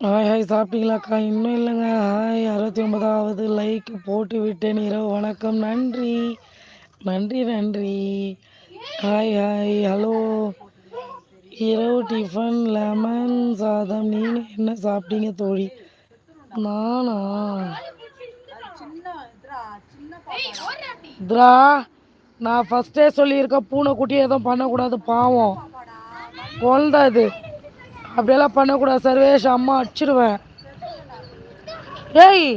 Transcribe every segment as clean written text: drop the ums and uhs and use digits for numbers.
Hi hi சாப்பிட்டீங்களாக்கா? இன்னும் இல்லைங்க. Hi 69வது like போட்டு விட்டேன். இரவு வணக்கம். நன்றி நன்றி நன்றி. Hi hi hello. இரவு டிஃபன் லெமன் சாதம். நீங்கள் என்ன சாப்பிட்டீங்க தோழி? நானா துரா நான் ஃபஸ்ட்டே சொல்லியிருக்கேன், பூனைக்குட்டி எதுவும் பண்ணக்கூடாது, பாவம் குழந்த அது. அப்படியெல்லாம் பண்ணக்கூடாது சர்வேஷ், அம்மா அடிச்சிடுவேன். ಏಯ್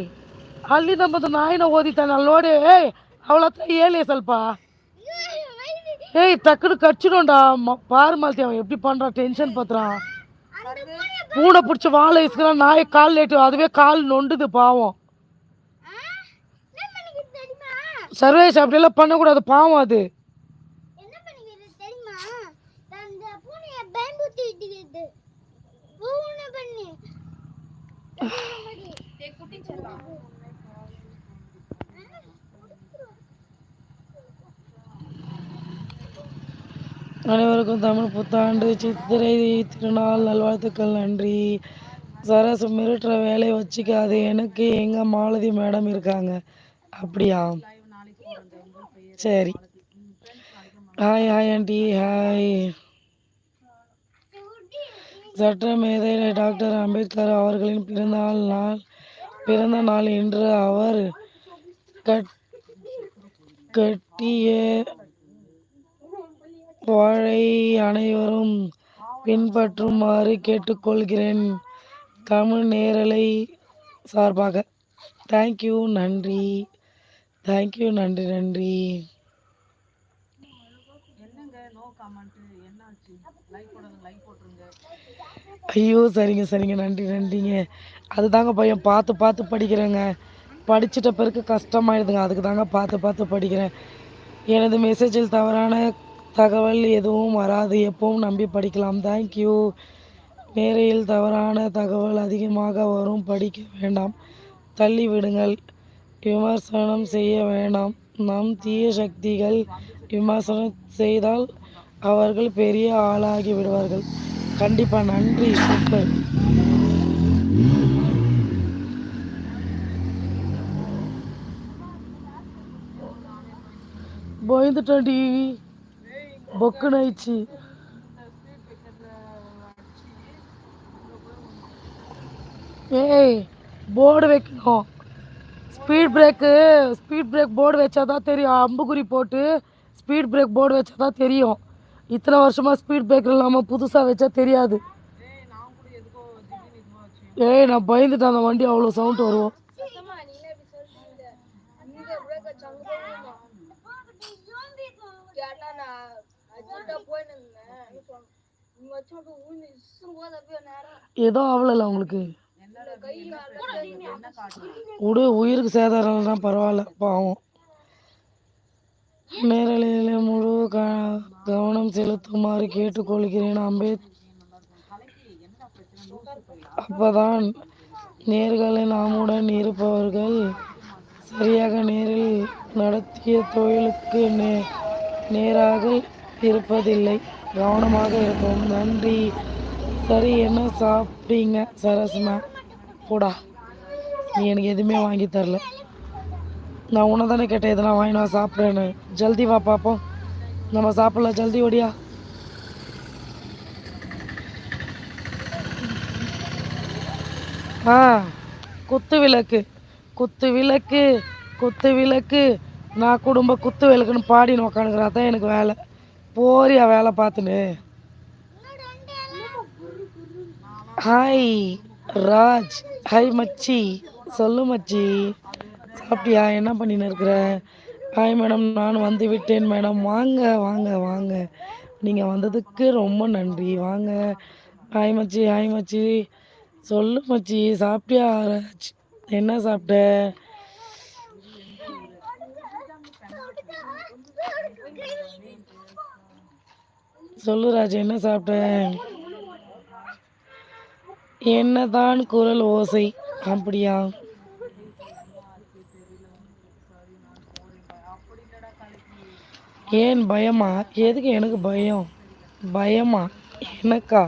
ಅಲ್ಲಿಂದ ಬಂದು ನಾಯಿನ ಓದಿತಾನೆ ಅಲ್ಲಿ ನೋಡಿ. ಅವಳ ಹತ್ರ ಹೇಳಿ ಸ್ವಲ್ಪ. டக்குனு கடிச்சிடும்டா. பாரு மாலத்தி அவன் எப்படி பண்ணுறான், டென்ஷன் பத்துறான். பூனை பிடிச்சி வாழை இசுக்கிறான், நாயை கால் லேட்டு, அதுவே கால் நொண்டுது பாவம். சர்வேஷ் அப்படியெல்லாம் பண்ணக்கூடாது, பாவம் அது. அனைவருக்கும் தமிழ் புத்தாண்டு சித்திரை திருநாள் நல்வாழ்த்துக்கள். நன்றி. சரஸ் மிரட்டுற வேலையை வச்சுக்காது, எனக்கு எங்கள் மாலதி மேடம் இருக்காங்க. அப்படியா, சரி. Hi hi aunty. ஹாய். சட்ட மேதை டாக்டர் அம்பேத்கர் அவர்களின் பிறந்த நாள் இன்று. அவர் கட்டிய வாழை அனைவரும் பின்பற்றுமாறு கேட்டுக்கொள்கிறேன், தமிழ் நேரலை சார்பாக. தேங்க்யூ, நன்றி. தேங்க்யூ, நன்றி நன்றி. ஐயோ சரிங்க சரிங்க, நன்றி நன்றிங்க. அதுதாங்க பையன், பார்த்து பார்த்து படிக்கிறேங்க. படிச்சிட்ட பிறகு கஷ்டமாயிடுதுங்க, அதுக்கு தாங்க பார்த்து பார்த்து படிக்கிறேன். எனது மெசேஜில் தவறான தகவல் எதுவும் வராது, எப்பவும் நம்பி படிக்கலாம். தேங்க்யூ. நேரையில் தவறான தகவல் அதிகமாக வரும், படிக்க வேண்டாம், தள்ளி விடுங்கள். விமர்சனம் செய்ய வேண்டாம். நம் தீய சக்திகள் விமர்சனம் செய்தால் அவர்கள் பெரிய ஆளாகி விடுவார்கள். கண்டிப்பா, நன்றி. சூப்பர். பயந்துட்டாண்டி, பொக்குன்னு ஆயிடுச்சு. ஏய், போர்டு வைக்கணும். ஸ்பீட் பிரேக் போர்டு வச்சாதான் தெரியும். அம்புக்குறி போட்டு ஸ்பீட் பிரேக் போர்டு வச்சாதான் தெரியும். இத்தனை வருஷமா ஸ்பீட் பிரேக் இல்லாமல் புதுசாக வச்சா தெரியாது. நான் பயந்துட்டேன், அந்த வண்டி அவ்வளோ சவுண்ட் வரும். ஏதோ அவ்வளோ உங்களுக்கு விடு, உயிருக்கு சேதாரம் தான், பரவாயில்ல, பாவம். நேரலையில் முழு கவனம் செலுத்துமாறு கேட்டுக்கொள்கிறேன். அப்பதான் நேர்களை நாமுடன் இருப்பவர்கள் சரியாக நேரில் நடத்திய தொழிலுக்கு நேராக இருப்பதில்லை. கவனமாக இருக்கும். நன்றி. சரி, என்ன சாப்பிட்டீங்க சரஸ்மா? போடா, நீ எனக்கு எதுவுமே வாங்கி தரல. நான் உன்னை தானே கேட்டேன் இதெல்லாம் வாங்கி நான் சாப்பிட்றேன்னு. ஜல்தி வா பார்ப்போம், நம்ம சாப்பிடலாம். ஜல்தி ஓடியா. குத்து விளக்கு குத்து விளக்கு குத்து விளக்கு, நான் குடும்ப குத்து விளக்குன்னு பாடின்னு உக்காந்துக்கிறா தான் எனக்கு வேலை. போறியா வேலை பார்த்துன்னு? ஹாய் ராஜ். ஹாய் மச்சி. சொல்லு மச்சி, சாப்பிட்டியா? என்ன பண்ணின்னு இருக்கிற? ஹாய் மேடம், நான் வந்து விட்டேன் மேடம். வாங்க வாங்க வாங்க, நீங்கள் வந்ததுக்கு ரொம்ப நன்றி, வாங்க. ஹாய் மச்சி. ஹாய் மச்சி. சொல்லு மச்சி, சாப்பிட்டியா ராஜ்? என்ன சாப்பிட்ட? சொல்லு ராஜ், என்ன சாப்பிட்ட? என்னதான் குரல் ஓசை, அப்படியா? ஏன் பயமா? எதுக்கு எனக்கு பயம்? பயமா எனக்கா?